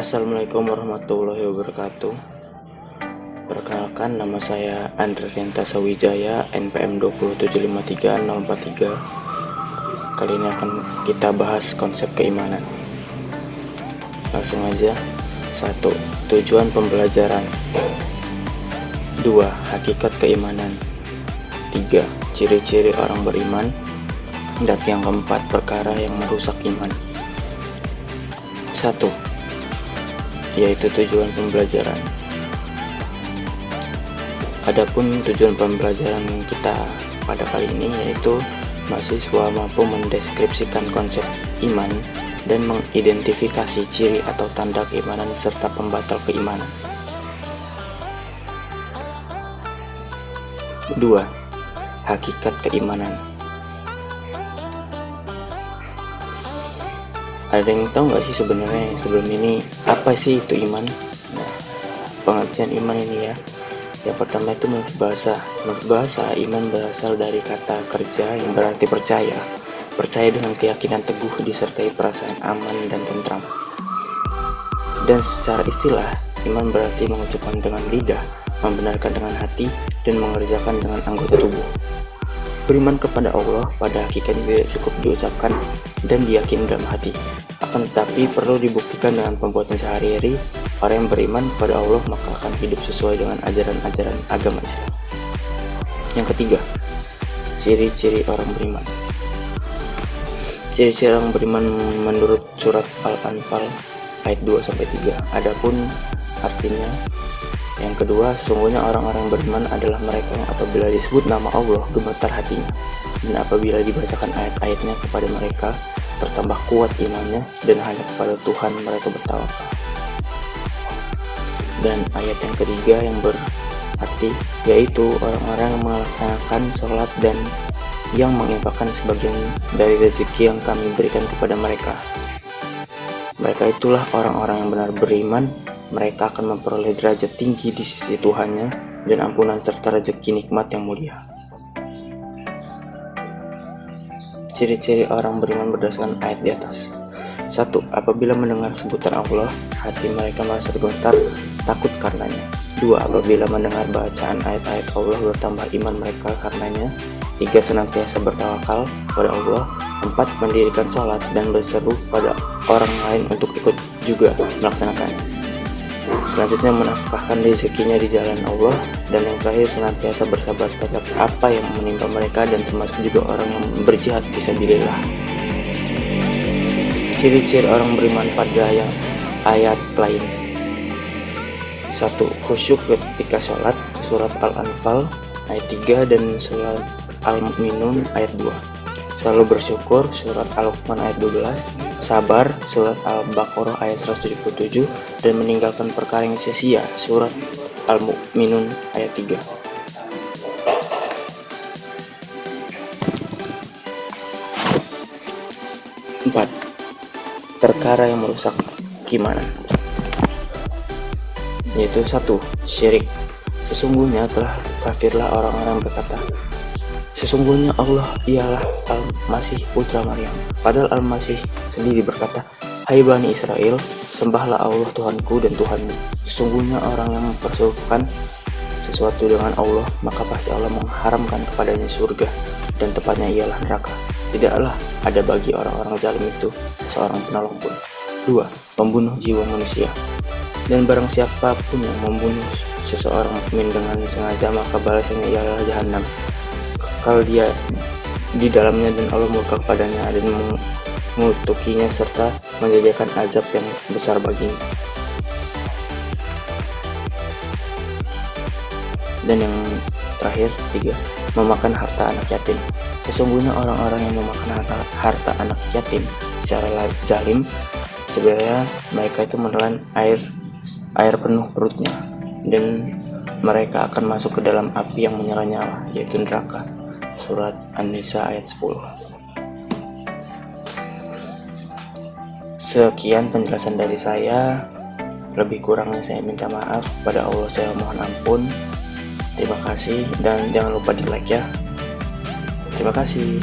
Assalamualaikum warahmatullahi wabarakatuh. Perkenalkan, nama saya Andre Rianta Sawijaya, NPM 20753-043. Kali ini akan kita bahas konsep keimanan. Langsung aja. 1. Tujuan pembelajaran. 2. Hakikat keimanan. 3. Ciri-ciri orang beriman. Dan yang keempat, perkara yang merusak iman. 1. Yaitu tujuan pembelajaran. Adapun tujuan pembelajaran kita pada kali ini yaitu mahasiswa mampu mendeskripsikan konsep iman dan mengidentifikasi ciri atau tanda keimanan serta pembatal keimanan. 2. Hakikat keimanan. Ada yang tahu nggak sih sebenarnya sebelum ini apa sih itu iman? Nah, pengertian iman ini ya. Yang pertama itu menurut bahasa iman berasal dari kata kerja yang berarti percaya. Percaya dengan keyakinan teguh disertai perasaan aman dan tentram. Dan secara istilah, iman berarti mengucapkan dengan lidah, membenarkan dengan hati, dan mengerjakan dengan anggota tubuh. Beriman kepada Allah pada hakikatnya tidak cukup diucapkan dan diyakini dalam hati, akan tetapi perlu dibuktikan dengan perbuatan sehari-hari. Orang yang beriman kepada Allah maka akan hidup sesuai dengan ajaran-ajaran agama Islam. Yang ketiga, ciri-ciri orang beriman. Ciri-ciri orang beriman menurut surat Al-Anfal ayat 2-3. Adapun artinya, yang kedua, sesungguhnya orang-orang beriman adalah mereka yang apabila disebut nama Allah gemetar hatinya, dan apabila dibacakan ayat-ayatnya kepada mereka bertambah kuat imannya, dan hanya kepada Tuhan mereka bertawakal. Dan ayat yang ketiga yang berarti yaitu orang-orang yang melaksanakan sholat dan yang menginfakkan sebagian dari rezeki yang kami berikan kepada mereka. Mereka itulah orang-orang yang benar beriman. Mereka akan memperoleh derajat tinggi di sisi Tuhannya dan ampunan serta rezeki nikmat yang mulia. Ciri-ciri orang beriman berdasarkan ayat di atas. 1. Apabila mendengar sebutan Allah, hati mereka merasa tergetar, takut karenanya. 2. Apabila mendengar bacaan ayat-ayat Allah, bertambah iman mereka karenanya. 3. Senantiasa bertawakal pada Allah. 4. Mendirikan sholat dan berseru pada orang lain untuk ikut juga melaksanakannya. Selanjutnya menafkahkan rezekinya di jalan Allah. Dan yang terakhir senantiasa bersabar terhadap apa yang menimpa mereka, dan termasuk juga orang yang berjihad fisabilillah. Ciri-ciri orang beriman pada ayat lain. 1. Khusyuk ketika sholat, surat Al-Anfal ayat 3 dan surat Al-Mu'minun ayat 2. Selalu bersyukur, surat Al-Luqman ayat 12. Sabar, surat Al-Baqarah ayat 177. Dan meninggalkan perkara yang sia-sia, surat Al-Mu'minun ayat 3. 4. Perkara yang merusak keimanan, yaitu 1. Syirik. Sesungguhnya telah kafirlah orang-orang yang berkata, sesungguhnya Allah ialah Al-Masih putra Maryam. Padahal Al-Masih sendiri berkata, hai Bani Israel, sembahlah Allah Tuhanku dan Tuhanmu. Sesungguhnya orang yang mempersuruhkan sesuatu dengan Allah, maka pasti Allah mengharamkan kepadanya surga, dan tempatnya ialah neraka. Tidaklah ada bagi orang-orang zalim itu seorang penolong pun. 2. Membunuh jiwa manusia. Dan barang siapapun yang membunuh seseorang mukmin dengan sengaja, maka balasannya ialah jahanam, kekal dia di dalamnya, dan Allah murka kepadanya dan mengutukinya serta menjadikan azab yang besar baginya. Dan yang terakhir 3. Memakan harta anak yatim. Sesungguhnya orang-orang yang memakan harta anak yatim secara zalim, sebenarnya mereka itu menelan air penuh perutnya, dan mereka akan masuk ke dalam api yang menyala-nyala, yaitu neraka, surat An-Nisa ayat 10. Sekian penjelasan dari saya. Lebih kurangnya saya minta maaf, kepada Allah saya mohon ampun. Terima kasih, dan jangan lupa di like ya. Terima kasih.